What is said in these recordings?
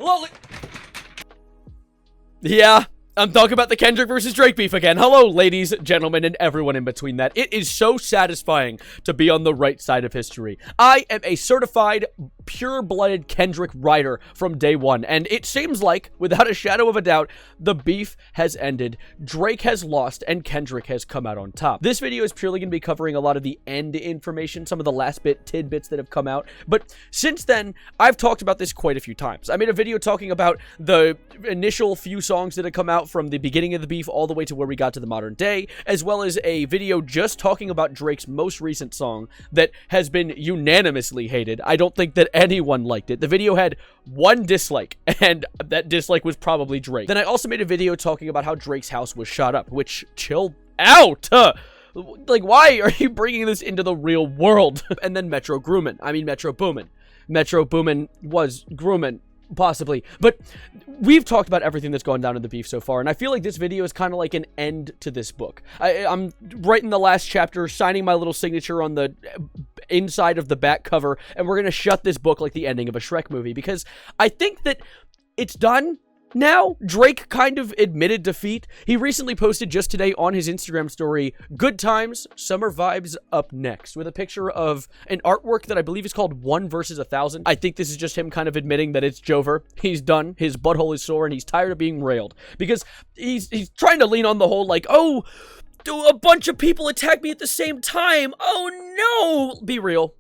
Hello, yeah, I'm talking about the Kendrick versus Drake beef again. Hello, ladies, gentlemen, and everyone in between that. It is so satisfying to be on the right side of history. I am a certified, pure-blooded Kendrick rider from day one, and it seems like, without a shadow of a doubt, the beef has ended, Drake has lost, and Kendrick has come out on top. This video is purely going to be covering a lot of the end information, some of the last bit tidbits that have come out, but since then, I've talked about this quite a few times. I made a video talking about the initial few songs that had come out from the beginning of the beef all the way to where we got to the modern day, as well as a video just talking about Drake's most recent song that has been unanimously hated. I don't think that anyone liked it. The video had one dislike, and that dislike was probably Drake. Then I also made a video talking about how Drake's house was shot up, which, chill out! Like, why are you bringing this into the real world? And then Metro Boomin. Metro Boomin was Groomin'. Possibly, but we've talked about everything that's gone down in the beef so far, and I feel like this video is kind of like an end to this book. I'm writing the last chapter, signing my little signature on the inside of the back cover, and we're gonna shut this book like the ending of a Shrek movie, because I think that it's done. Now, Drake kind of admitted defeat. He recently posted just today on his Instagram story, "Good times, summer vibes up next," with a picture of an artwork that I believe is called 1 versus 1,000. I think this is just him kind of admitting that it's joever. He's done. His butthole is sore, and he's tired of being railed. Because he's trying to lean on the whole, like, oh, a bunch of people attack me at the same time. Oh, no. Be real.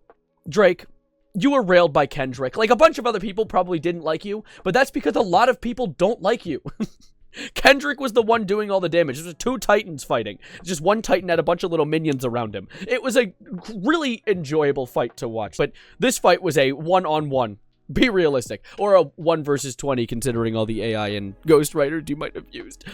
Drake, you were railed by Kendrick. Like, a bunch of other people probably didn't like you, but that's because a lot of people don't like you. Kendrick was the one doing all the damage. It was 2 titans fighting. Just one titan had a bunch of little minions around him. It was a really enjoyable fight to watch, but this fight was a one-on-one. Be realistic. Or a 1 versus 20, considering all the AI and ghostwriters you might have used.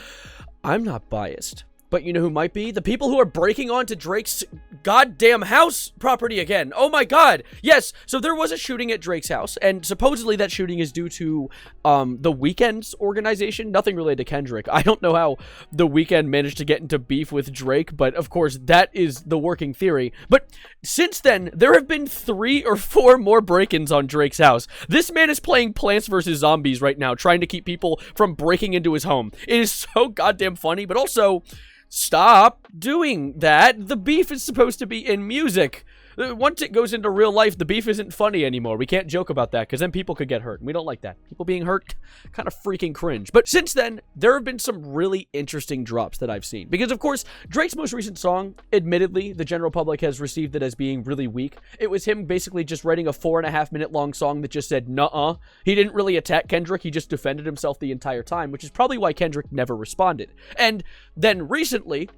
I'm not biased. But you know who might be? The people who are breaking onto Drake's goddamn house property again. Oh my god. Yes, so there was a shooting at Drake's house, and supposedly that shooting is due to the Weeknd's organization. Nothing related to Kendrick. I don't know how the Weeknd managed to get into beef with Drake, but of course that is the working theory. But since then, there have been 3 or 4 more break-ins on Drake's house. This man is playing Plants vs. Zombies right now, trying to keep people from breaking into his home. It is so goddamn funny, but also, stop doing that. The beef is supposed to be in music. Once it goes into real life, the beef isn't funny anymore. We can't joke about that, because then people could get hurt. We don't like that. People being hurt, kind of freaking cringe. But since then, there have been some really interesting drops that I've seen. Because, of course, Drake's most recent song, admittedly, the general public has received it as being really weak. It was him basically just writing a 4.5-minute long song that just said, nuh-uh. He didn't really attack Kendrick. He just defended himself the entire time, which is probably why Kendrick never responded. And then recently,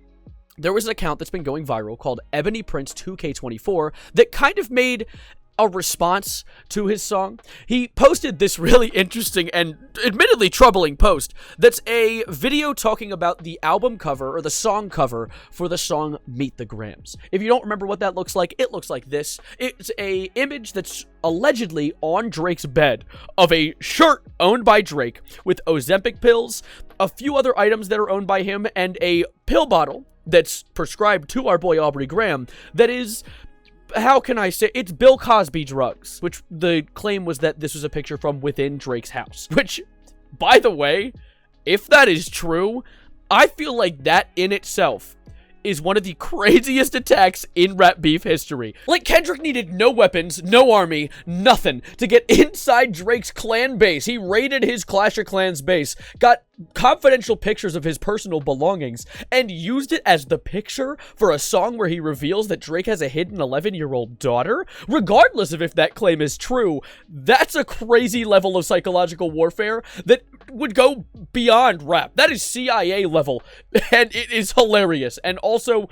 there was an account that's been going viral called Ebony Prince 2K24 that kind of made a response to his song. He posted this really interesting and admittedly troubling post that's a video talking about the album cover or the song cover for the song Meet the Grams. If you don't remember what that looks like, it looks like this. It's a image that's allegedly on Drake's bed of a shirt owned by Drake with Ozempic pills, a few other items that are owned by him, and a pill bottle that's prescribed to our boy Aubrey Graham that is, how can I say, it's Bill Cosby drugs, which the claim was that this was a picture from within Drake's house, which, by the way, if that is true, I feel like that in itself is one of the craziest attacks in rap beef history. Like, Kendrick needed no weapons, no army, nothing to get inside Drake's clan base. He raided his Clash of Clans base, got confidential pictures of his personal belongings, and used it as the picture for a song where he reveals that Drake has a hidden 11-year-old daughter. Regardless of if that claim is true, that's a crazy level of psychological warfare that would go beyond rap. That is CIA level, and it is hilarious, and also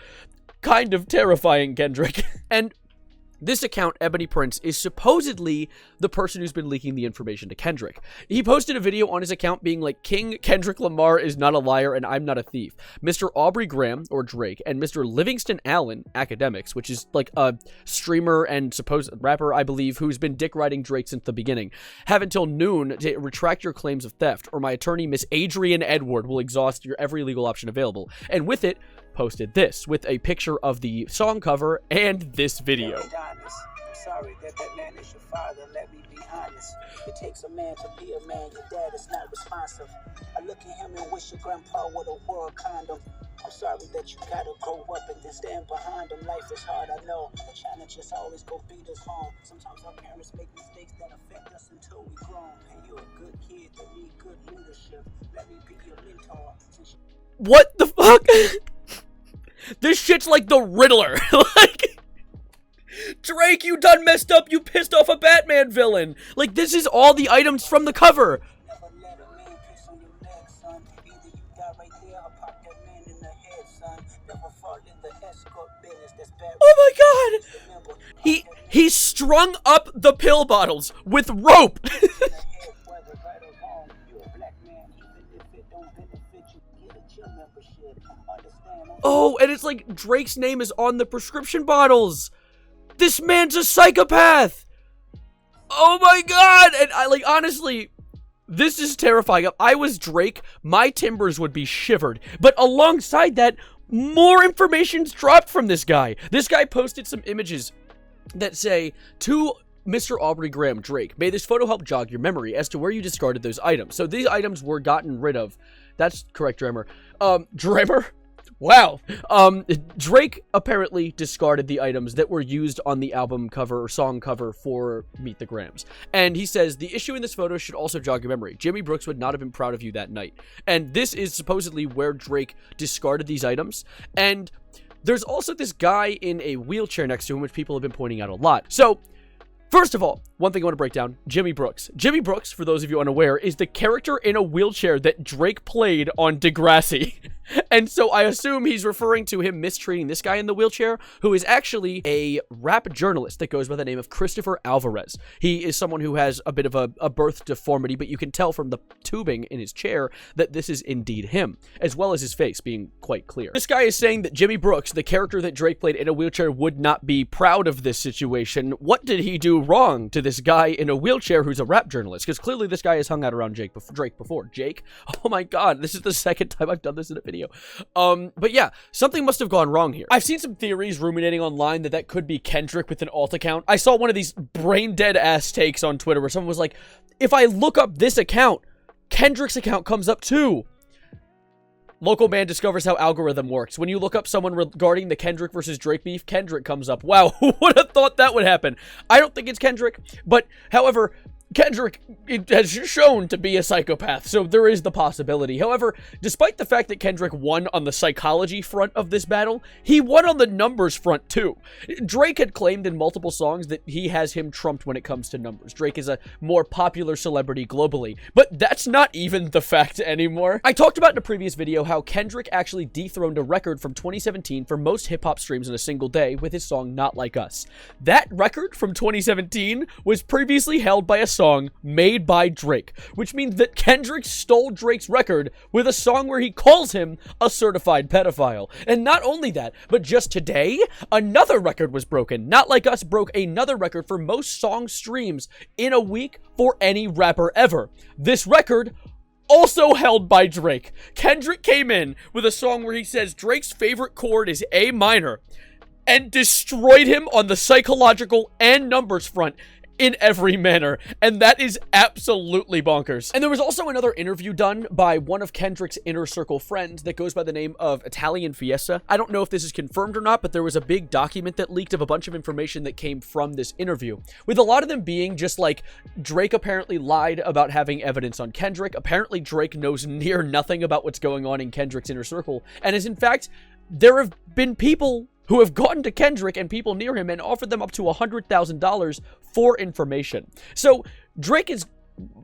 kind of terrifying, Kendrick. And this account, Ebony Prince, is supposedly the person who's been leaking the information to Kendrick. He posted a video on his account being like, King Kendrick Lamar is not a liar and I'm not a thief. Mr. Aubrey Graham, or Drake, and Mr. Livingston Allen, Academics, which is like a streamer and supposed rapper, I believe, who's been dick riding Drake since the beginning, have until noon to retract your claims of theft, or my attorney, Miss Adrian Edward, will exhaust your every legal option available. And with it, posted this with a picture of the song cover and this video. sorry that that man is your father, let me be honest. It takes a man to be a man, your dad is not responsive. I look at him and wish your grandpa would have wore a condom. I'm sorry that you gotta grow up and then stand behind him. Life is hard, I know. The challenges always go beat us home. Sometimes our parents make mistakes that affect us until we grown. And you're a good kid that need good leadership. Let me be your mentor. What the fuck? This shit's like the Riddler. Like, Drake, you done messed up. You pissed off a Batman villain. Like, this is all the items from the cover. Never let a man piss on your neck, son. Either you die right there or pop that man in the head, son. Never fall in the escort business. That's bad. Oh my god. He strung up the pill bottles with rope. Oh, and it's like Drake's name is on the prescription bottles. This man's a psychopath. Oh my god. And I like, honestly, this is terrifying. If I was Drake, my timbers would be shivered. But alongside that, more information's dropped from this guy. This guy posted some images that say, to Mr. Aubrey Graham Drake, may this photo help jog your memory as to where you discarded those items. So these items were gotten rid of. That's correct, Drammer. Drammer? Wow. Drake apparently discarded the items that were used on the album cover or song cover for Meet the Grams. And he says, the issue in this photo should also jog your memory. Jimmy Brooks would not have been proud of you that night. And this is supposedly where Drake discarded these items. And there's also this guy in a wheelchair next to him, which people have been pointing out a lot. So, first of all, one thing I want to break down, Jimmy Brooks. Jimmy Brooks, for those of you unaware, is the character in a wheelchair that Drake played on Degrassi. And so I assume he's referring to him mistreating this guy in the wheelchair, who is actually a rap journalist that goes by the name of Christopher Alvarez. He is someone who has a bit of a birth deformity, but you can tell from the tubing in his chair that this is indeed him, as well as his face being quite clear. This guy is saying that Jimmy Brooks, the character that Drake played in a wheelchair, would not be proud of this situation. What did he do wrong to this guy in a wheelchair who's a rap journalist? Because clearly this guy has hung out around Drake before. Jake? Oh my god, this is the second time I've done this in a video. But yeah, something must have gone wrong here. I've seen some theories ruminating online that could be Kendrick with an alt account. I saw one of these brain dead ass takes on Twitter where someone was like, if I look up this account, Kendrick's account comes up too. Local man discovers how algorithm works. When you look up someone regarding the Kendrick versus Drake beef, Kendrick comes up. Wow, who would have thought that would happen? I don't think it's Kendrick, but however, Kendrick has shown to be a psychopath, so there is the possibility. However, despite the fact that Kendrick won on the psychology front of this battle, he won on the numbers front too. Drake had claimed in multiple songs that he has him trumped when it comes to numbers. Drake is a more popular celebrity globally, but that's not even the fact anymore. I talked about in a previous video how Kendrick actually dethroned a record from 2017 for most hip-hop streams in a single day with his song Not Like Us. That record from 2017 was previously held by a song made by Drake, which means that Kendrick stole Drake's record with a song where he calls him a certified pedophile. And not only that, but just today, another record was broken. Not Like Us broke another record for most song streams in a week for any rapper ever. This record also held by Drake. Kendrick came in with a song where he says Drake's favorite chord is A minor and destroyed him on the psychological and numbers front in every manner, and that is absolutely bonkers. And there was also another interview done by one of Kendrick's inner circle friends that goes by the name of Italian Fiesta. I don't know if this is confirmed or not, but there was a big document that leaked of a bunch of information that came from this interview, with a lot of them being just like, Drake apparently lied about having evidence on Kendrick. Apparently Drake knows near nothing about what's going on in Kendrick's inner circle, and as in fact, there have been people who have gone to Kendrick and people near him and offered them up to $100,000 for information. So Drake is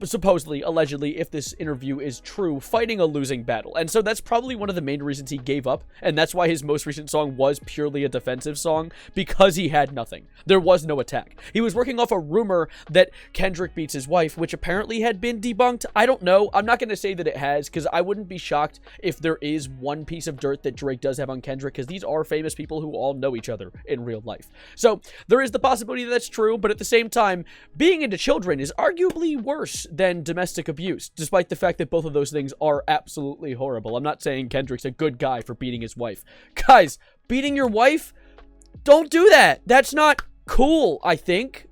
supposedly, allegedly, if this interview is true, fighting a losing battle. And so that's probably one of the main reasons he gave up, and that's why his most recent song was purely a defensive song, because he had nothing. There was no attack. He was working off a rumor that Kendrick beats his wife, which apparently had been debunked. I don't know. I'm not going to say that it has, because I wouldn't be shocked if there is one piece of dirt that Drake does have on Kendrick, because these are famous people who all know each other in real life. So there is the possibility that that's true, but at the same time, being into children is arguably worse than domestic abuse, despite the fact that both of those things are absolutely horrible. I'm not saying Kendrick's a good guy for beating his wife. Guys, beating your wife? Don't do that. That's not cool, I think.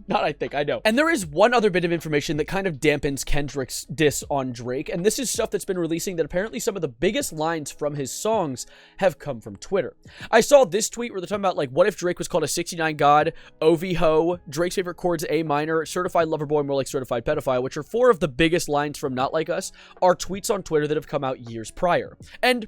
Not I think, I know. And there is one other bit of information that kind of dampens Kendrick's diss on Drake, and this is stuff that's been releasing that apparently some of the biggest lines from his songs have come from Twitter. I saw this tweet where they're talking about, like, what if Drake was called a 69 God, OV ho, Drake's favorite chords A minor, certified lover boy more like certified pedophile, which are 4 of the biggest lines from Not Like Us, are tweets on Twitter that have come out years prior. And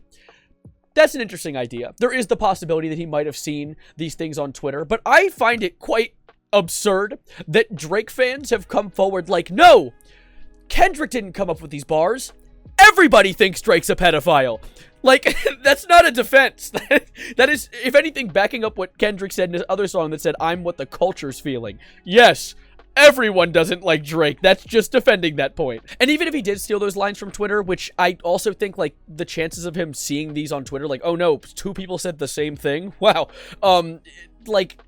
that's an interesting idea. There is the possibility that he might have seen these things on Twitter, but I find it quite absurd that Drake fans have come forward like, no, Kendrick didn't come up with these bars. Everybody thinks Drake's a pedophile. Like, that's not a defense. That is, if anything, backing up what Kendrick said in his other song that said, I'm what the culture's feeling. Yes, everyone doesn't like Drake. That's just defending that point. And even if he did steal those lines from Twitter, which I also think, like, the chances of him seeing these on Twitter, like, oh no, 2 people said the same thing. Wow. Like,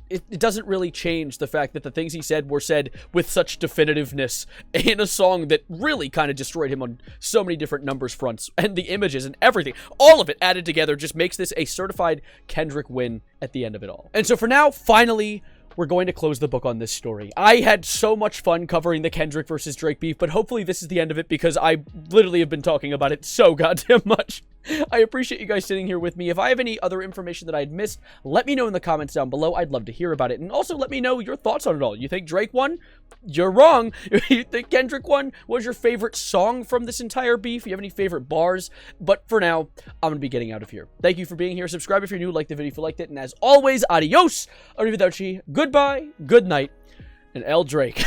it doesn't really change the fact that the things he said were said with such definitiveness in a song that really kind of destroyed him on so many different numbers fronts, and the images and everything. All of it added together just makes this a certified Kendrick win at the end of it all. And so for now, finally, we're going to close the book on this story. I had so much fun covering the Kendrick versus Drake beef, but hopefully this is the end of it because I literally have been talking about it so goddamn much. I appreciate you guys sitting here with me. If I have any other information that I had missed, let me know in the comments down below. I'd love to hear about it. And also let me know your thoughts on it all. You think Drake won? You're wrong. You think Kendrick won? What was your favorite song from this entire beef? You have any favorite bars? But for now, I'm going to be getting out of here. Thank you for being here. Subscribe if you're new. Like the video if you liked it. And as always, adios, arrivederci, goodbye, good night, and L. Drake.